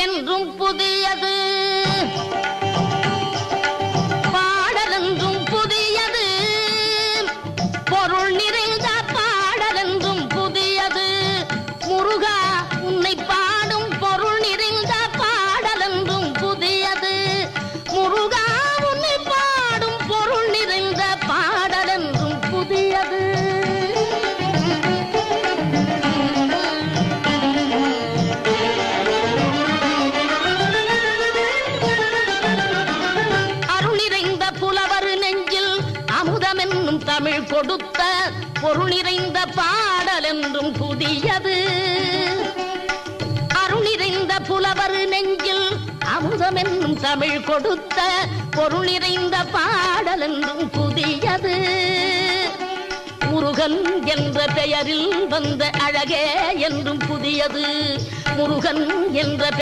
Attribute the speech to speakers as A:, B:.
A: என்றும் புதியது, பாடல் என்றும் புதியது, பொருள் நிறைந்த பாடல் என்றும் புதியது. முருகா உன்னை பாடும் பொருள் நிறைந்த பாடல் என்றும் புதியது. முருகா உன்னை பாடும் பொருள் நிறைந்த பாடல் என்றும் புதியது. தமிழ் கொடுத்த பொருள் நிறைந்த பாடல் என்றும் புதியது. அருள் நிறைந்த புலவர் நெஞ்சில் அமுதம் என்னும் தமிழ் கொடுத்த பொருள் நிறைந்த பாடல் என்றும் புதியது. முருகன் என்ற பெயரில் வந்த அழகே என்றும் புதியது. முருகன் என்ற